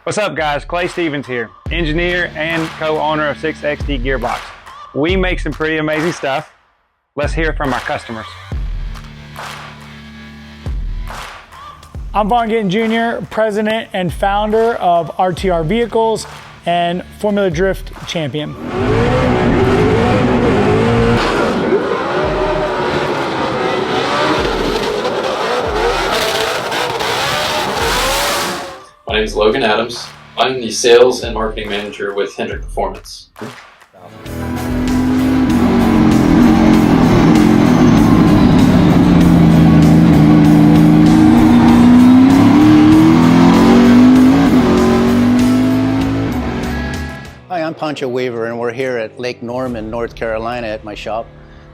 What's up guys, Clay Stevens here, engineer and co-owner of 6XD Gearbox. We make some pretty amazing stuff. Let's hear from our customers. I'm Vaughn Gittin Jr., president and founder of RTR Vehicles and Formula Drift champion. My name is Logan Adams. I'm the sales and marketing manager with Hendrick Performance. Hi, I'm Pancho Weaver, and we're here at Lake Norman, North Carolina at my shop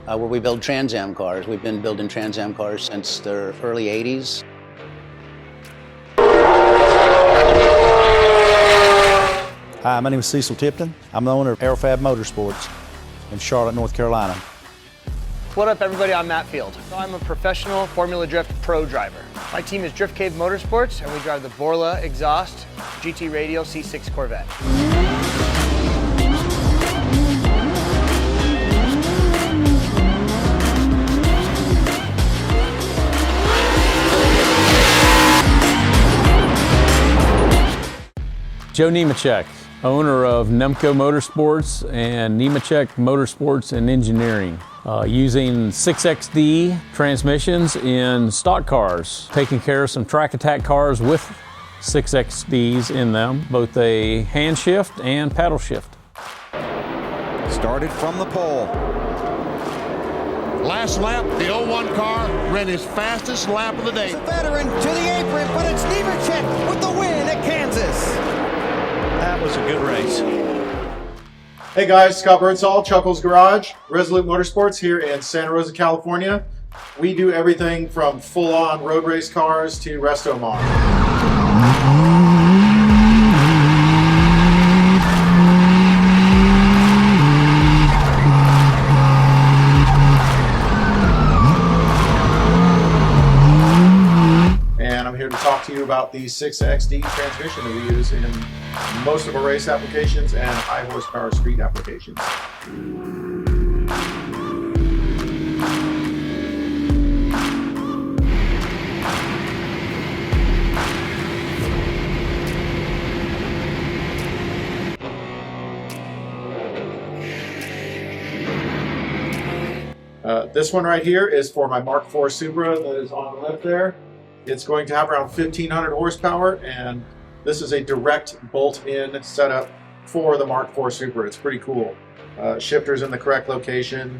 where we build Trans Am cars. We've been building Trans Am cars since the early 80s. Hi, my name is Cecil Tipton. I'm the owner of Aerofab Motorsports in Charlotte, North Carolina. What up everybody, I'm Matt Field. I'm a professional Formula Drift pro driver. My team is Drift Cave Motorsports and we drive the Borla Exhaust GT Radial C6 Corvette. Joe Nemechek, owner of Nemco Motorsports and Nemechek Motorsports and Engineering, using 6XD transmissions in stock cars, taking care of some track attack cars with 6XDs in them, both a hand shift and paddle shift. Started from the pole. Last lap, the 01 car ran his fastest lap of the day. It's a veteran to the apron, but it's Nemechek with the win at Kansas. That was a good race. Hey guys, Scott Birdsall, Chuckles Garage, Resolute Motorsports here in Santa Rosa, California. We do everything from full-on road race cars to resto mod. And I'm here to talk to you about the 6XD transmission that we use in most of our race applications and high horsepower street applications. This one right here is for my Mark IV Supra that is on the left there. It's going to have around 1,500 horsepower, and this is a direct bolt-in setup for the Mark IV Supra. It's pretty cool. Shifters in the correct location,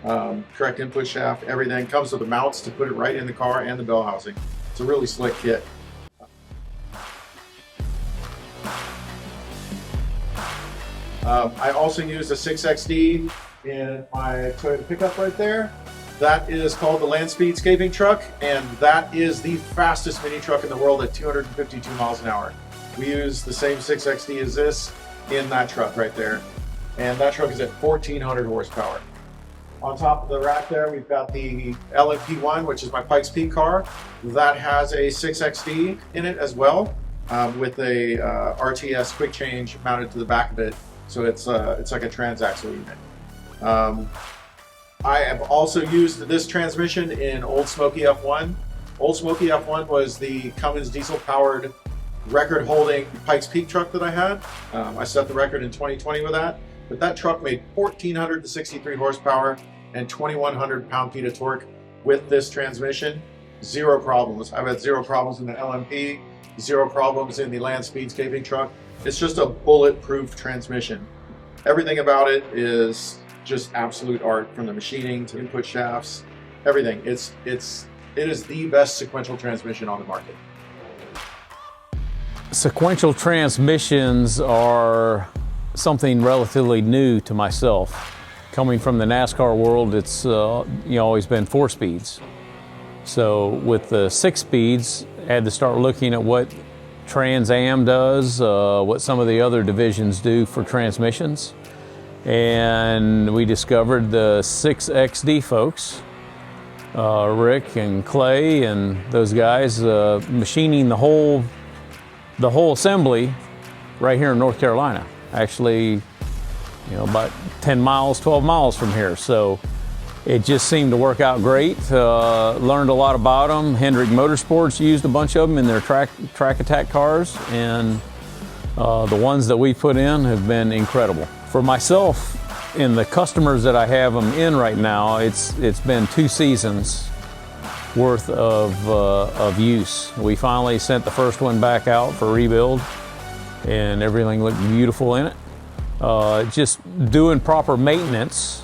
correct input shaft, everything. Comes with the mounts to put it right in the car and the bell housing. It's a really slick kit. I also use a 6XD in my Toyota pickup right there. That is called the Land Speedscaping truck, and that is the fastest mini truck in the world at 252 miles an hour. We use the same 6XD as this in that truck right there, and that truck is at 1,400 horsepower. On top of the rack there, we've got the LMP1, which is my Pikes Peak car. That has a 6XD in it as well, with a RTS quick change mounted to the back of it, so it's like a transaxle unit. I have also used this transmission in Old Smoky F1. Old Smoky F1 was the Cummins diesel-powered record-holding Pikes Peak truck that I had. I set the record in 2020 with that, but that truck made 1,463 horsepower and 2,100 pound-feet of torque with this transmission. Zero problems. I've had zero problems in the LMP, zero problems in the Land Speedscaping truck. It's just a bulletproof transmission. Everything about it is just absolute art, from the machining to input shafts, everything. It is the best sequential transmission on the market. Sequential transmissions are something relatively new to myself. Coming from the NASCAR world, it's always been 4 speeds. So with the 6 speeds, I had to start looking at what Trans Am does, what some of the other divisions do for transmissions. And we discovered the 6XD folks, Rick and Clay and those guys, machining the whole assembly right here in North Carolina. Actually, about 10 miles, 12 miles from here. So it just seemed to work out great. Learned a lot about them. Hendrick Motorsports used a bunch of them in their track attack cars, and the ones that we put in have been incredible. For myself and the customers that I have them in right now, it's been 2 seasons worth of use. We finally sent the first one back out for rebuild, and everything looked beautiful in it. Just doing proper maintenance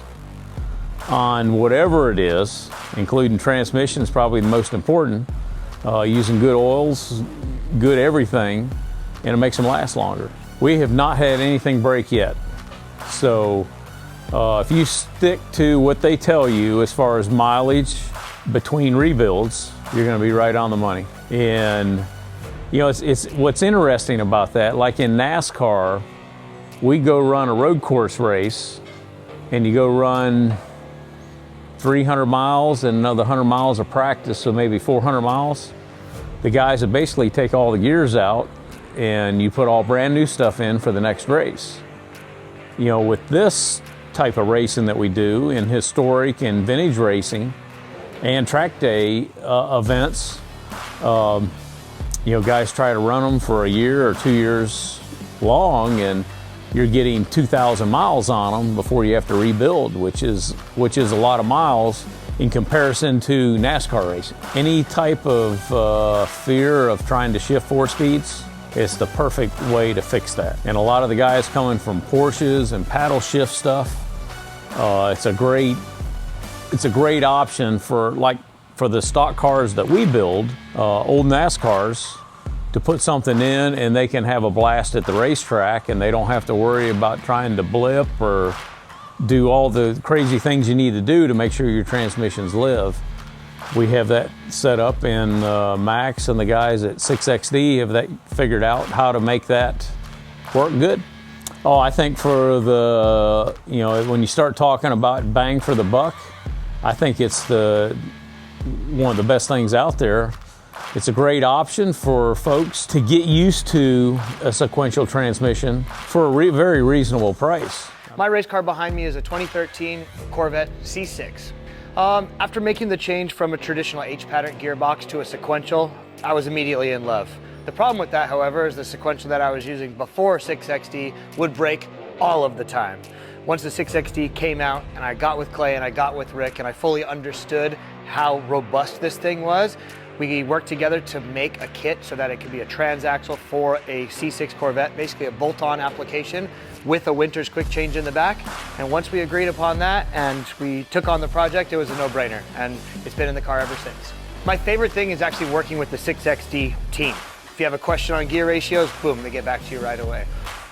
on whatever it is, including transmission, is probably the most important. Using good oils, good everything, and it makes them last longer. We have not had anything break yet. So if you stick to what they tell you as far as mileage between rebuilds, you're going to be right on the money. And it's what's interesting about that, like in NASCAR, we go run a road course race, and you go run 300 miles and another 100 miles of practice, so maybe 400 miles. The guys that basically take all the gears out, and you put all brand new stuff in for the next race. With this type of racing that we do in historic and vintage racing and track day events, guys try to run them for a year or 2 years long, and you're getting 2,000 miles on them before you have to rebuild, which is a lot of miles in comparison to NASCAR racing. Any type of fear of trying to shift 4 speeds, it's the perfect way to fix that. And a lot of the guys coming from Porsches and paddle shift stuff, it's a great option for the stock cars that we build, old NASCARs, to put something in, and they can have a blast at the racetrack, and they don't have to worry about trying to blip or do all the crazy things you need to do to make sure your transmissions live. We have that set up in Max, and the guys at 6XD have that figured out how to make that work good. Oh, I think for the, when you start talking about bang for the buck, I think it's one of the best things out there. It's a great option for folks to get used to a sequential transmission for a very reasonable price. My race car behind me is a 2013 Corvette C6. After making the change from a traditional H-pattern gearbox to a sequential, I was immediately in love. The problem with that, however, is the sequential that I was using before 6XD would break all of the time. Once the 6XD came out, and I got with Clay and I got with Rick, and I fully understood how robust this thing was, we worked together to make a kit so that it could be a transaxle for a C6 Corvette, basically a bolt-on application with a winter's quick change in the back. And once we agreed upon that and we took on the project, it was a no-brainer, and it's been in the car ever since. My favorite thing is actually working with the 6XD team. If you have a question on gear ratios, boom, they get back to you right away.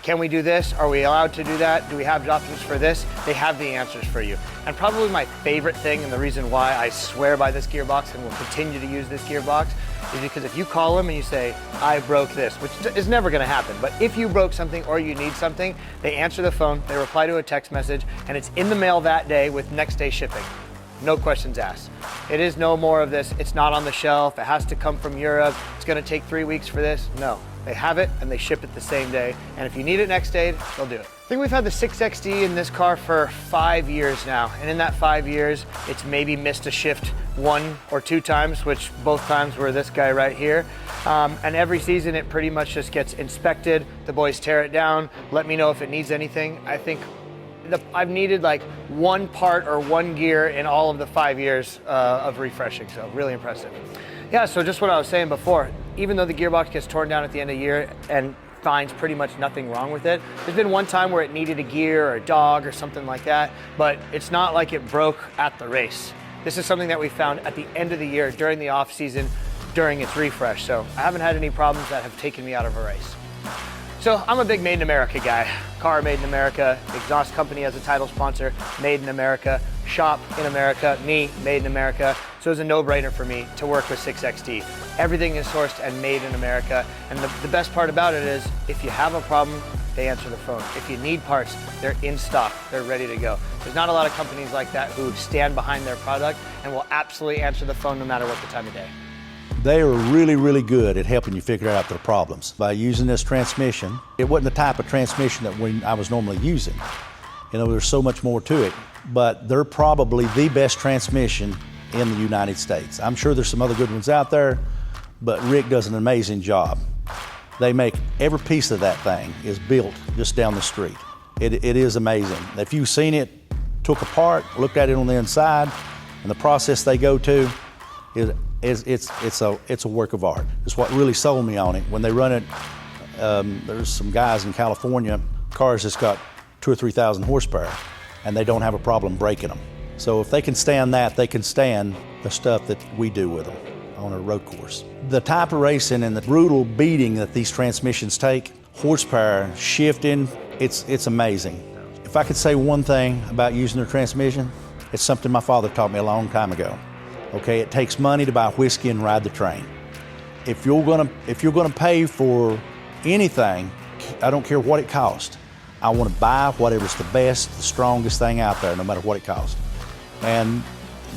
Can we do this? Are we allowed to do that? Do we have options for this? They have the answers for you. And probably my favorite thing, and the reason why I swear by this gearbox and will continue to use this gearbox, is because if you call them and you say, I broke this, which is never gonna happen, but if you broke something or you need something, they answer the phone, they reply to a text message, and it's in the mail that day with next day shipping. No questions asked. It is no more of this, it's not on the shelf, it has to come from Europe, it's gonna take 3 weeks for this. No. They have it and they ship it the same day. And if you need it next day, they'll do it. I think we've had the 6XD in this car for 5 years now. And in that 5 years, it's maybe missed a shift 1 or 2 times, which both times were this guy right here. And every season it pretty much just gets inspected. The boys tear it down, let me know if it needs anything. I think I've needed like 1 part or 1 gear in all of the 5 years of refreshing, so really impressive. Yeah, so just what I was saying before, even though the gearbox gets torn down at the end of the year and finds pretty much nothing wrong with it, there's been one time where it needed a gear or a dog or something like that, but it's not like it broke at the race. This is something that we found at the end of the year during the off season, during its refresh, so I haven't had any problems that have taken me out of a race. So I'm a big Made in America guy. Car made in America, exhaust company as a title sponsor, made in America, shop in America, me, made in America. So it was a no-brainer for me to work with 6XD. Everything is sourced and made in America. And the best part about it is if you have a problem, they answer the phone. If you need parts, they're in stock, they're ready to go. There's not a lot of companies like that who stand behind their product and will absolutely answer the phone no matter what the time of day. They are really, really good at helping you figure out their problems. By using this transmission, it wasn't the type of transmission that I was normally using. You know, there's so much more to it, but they're probably the best transmission in the United States. I'm sure there's some other good ones out there, but Rick does an amazing job. They make every piece of that thing is built just down the street. It is amazing. If you've seen it, took apart, looked at it on the inside, and the process they go to, it's a work of art. It's what really sold me on it. When they run it, there's some guys in California, cars that's got 2,000 or 3,000 horsepower, and they don't have a problem breaking them. So if they can stand that, they can stand the stuff that we do with them on a road course. The type of racing and the brutal beating that these transmissions take, horsepower, shifting, it's amazing. If I could say one thing about using their transmission, it's something my father taught me a long time ago. Okay, it takes money to buy whiskey and ride the train. If you're gonna pay for anything, I don't care what it costs. I want to buy whatever's the best, the strongest thing out there, no matter what it costs. And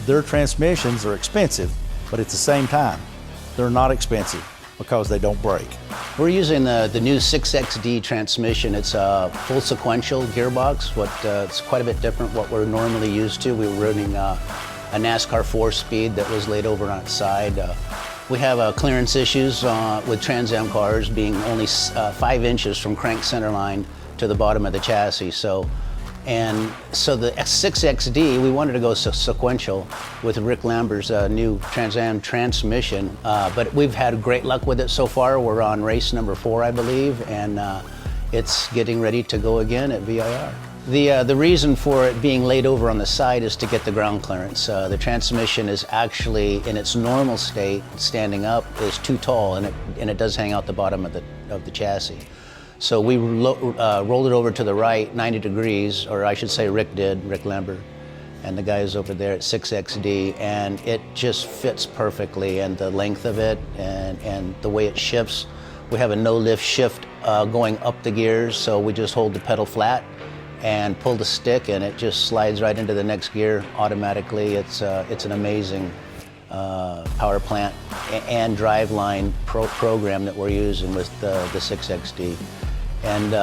their transmissions are expensive, but at the same time, they're not expensive because they don't break. We're using the new 6XD transmission. It's a full sequential gearbox. It's quite a bit different what we're normally used to. We were running a NASCAR 4-speed that was laid over on its side. We have clearance issues with Trans Am cars being only 5 inches from crank center line to the bottom of the chassis. So the 6XD, we wanted to go sequential with Rick Lambert's new Trans Am transmission, but we've had great luck with it so far. We're on race number 4, I believe, and it's getting ready to go again at VIR. The reason for it being laid over on the side is to get the ground clearance. The transmission is actually, in its normal state, standing up, is too tall, and it does hang out the bottom of the chassis. So we rolled it over to the right 90 degrees, or I should say Rick Lambert, and the guys over there at 6XD, and it just fits perfectly, and the length of it and the way it shifts. We have a no-lift shift going up the gears, so we just hold the pedal flat and pull the stick, and it just slides right into the next gear automatically. It's an amazing power plant and driveline program that we're using with the 6XD. And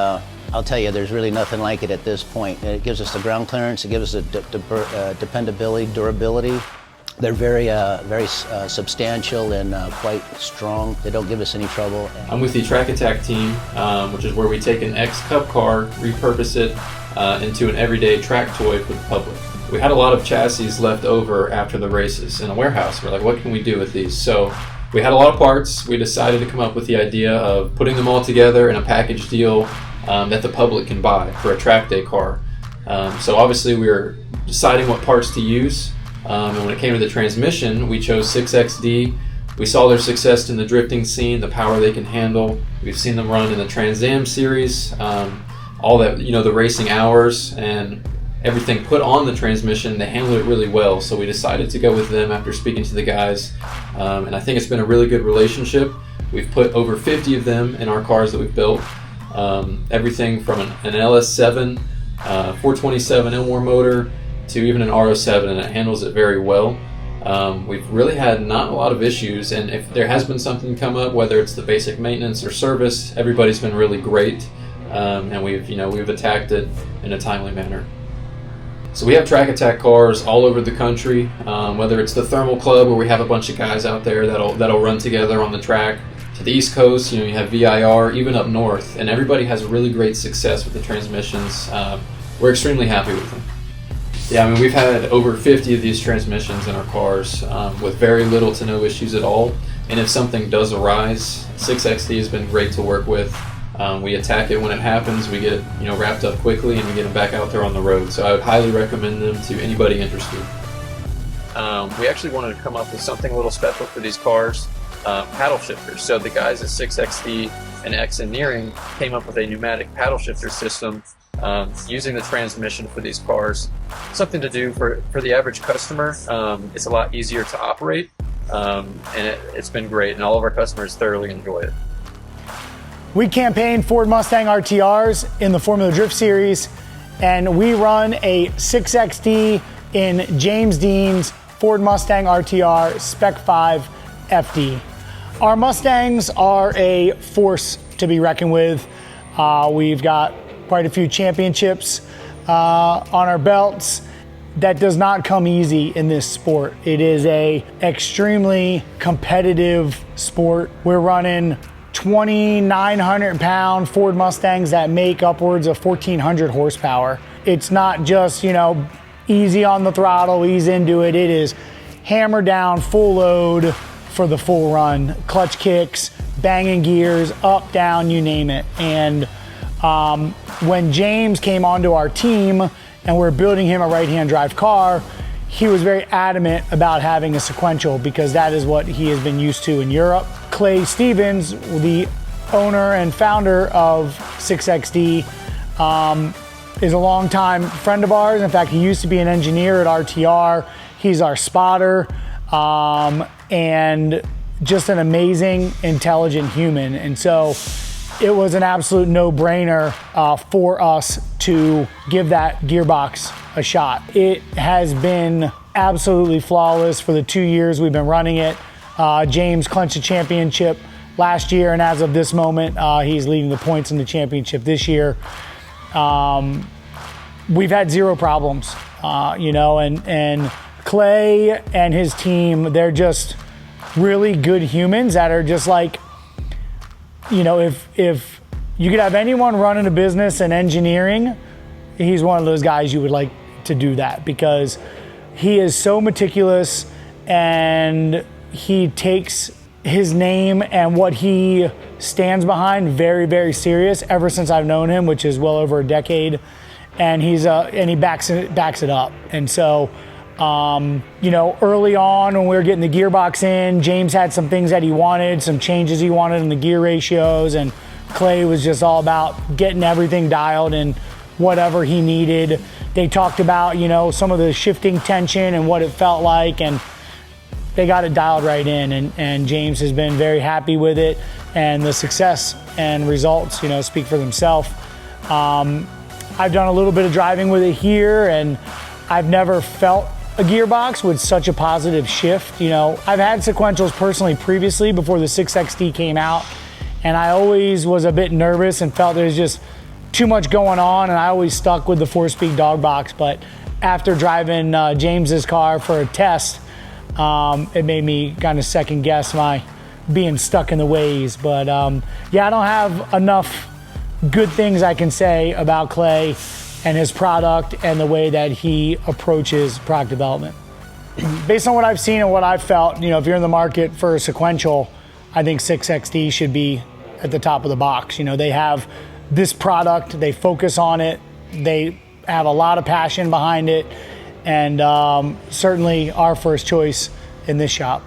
I'll tell you, there's really nothing like it at this point. It gives us the ground clearance, it gives us the dependability, durability. They're very substantial and quite strong. They don't give us any trouble. I'm with the Track Attack team, which is where we take an ex-Cup car, repurpose it into an everyday track toy for the public. We had a lot of chassis left over after the races in a warehouse. We're like, what can we do with these? So we had a lot of parts. We decided to come up with the idea of putting them all together in a package deal that the public can buy for a track day car. So obviously we were deciding what parts to use. And when it came to the transmission, we chose 6XD. We saw their success in the drifting scene, the power they can handle. We've seen them run in the Trans Am series, all that, the racing hours and everything put on the transmission. They handle it really well, so we decided to go with them after speaking to the guys, and I think it's been a really good relationship. We've put over 50 of them in our cars that we've built, everything from an LS7, 427 Elmore motor, to even an R07, and it handles it very well. We've really had not a lot of issues, and if there has been something come up, whether it's the basic maintenance or service, everybody's been really great, and we've attacked it in a timely manner. So we have Track Attack cars all over the country, whether it's the Thermal Club, where we have a bunch of guys out there that'll run together on the track, to the East Coast, you have VIR, even up north, and everybody has really great success with the transmissions. We're extremely happy with them. Yeah, we've had over 50 of these transmissions in our cars with very little to no issues at all. And if something does arise, 6XD has been great to work with. We attack it when it happens. We get it, wrapped up quickly, and we get them back out there on the road. So I would highly recommend them to anybody interested. We actually wanted to come up with something a little special for these cars, paddle shifters. So the guys at 6XD and Engineering came up with a pneumatic paddle shifter system using the transmission for these cars. Something to do for the average customer. It's a lot easier to operate, and it's been great, and all of our customers thoroughly enjoy it. We campaign Ford Mustang RTRs in the Formula Drift Series, and we run a 6XD in James Dean's Ford Mustang RTR Spec 5 FD. Our Mustangs are a force to be reckoned with. We've got quite a few championships on our belts. That does not come easy in this sport. It is a extremely competitive sport. We're running 2,900 pound Ford Mustangs that make upwards of 1,400 horsepower. It's not just, easy on the throttle, ease into it. It is hammer down, full load for the full run. Clutch kicks, banging gears, up, down, you name it. And when James came onto our team and we're building him a right-hand drive car, he was very adamant about having a sequential because that is what he has been used to in Europe. Clay Stevens, the owner and founder of 6XD, is a longtime friend of ours. In fact, he used to be an engineer at RTR. He's our spotter, and just an amazing, intelligent human. And so it was an absolute no-brainer for us to give that gearbox a shot. It has been absolutely flawless for the 2 years we've been running it. James clinched a championship last year, and as of this moment, he's leading the points in the championship this year. We've had zero problems, and Clay and his team, they're just really good humans that are just like, if you could have anyone running a business and engineering, he's one of those guys you would like to do that because he is so meticulous and he takes his name and what he stands behind very, very serious ever since I've known him, which is well over a decade. And he backs it up. And so, early on when we were getting the gearbox in, James had some things that he wanted, some changes he wanted in the gear ratios, and Clay was just all about getting everything dialed and whatever he needed. They talked about, some of the shifting tension and what it felt like, and they got it dialed right in, and James has been very happy with it, and the success and results, speak for themselves. I've done a little bit of driving with it here, and I've never felt a gearbox with such a positive shift. I've had sequentials personally previously before the 6XD came out, and I always was a bit nervous and felt there's just too much going on, and I always stuck with the 4-speed dog box. But after driving James's car for a test, it made me kind of second guess my being stuck in the ways. But I don't have enough good things I can say about Clay and his product and the way that he approaches product development. Based on what I've seen and what I've felt, if you're in the market for a sequential, I think 6XD should be at the top of the box. They have this product, they focus on it, they have a lot of passion behind it, and certainly our first choice in this shop.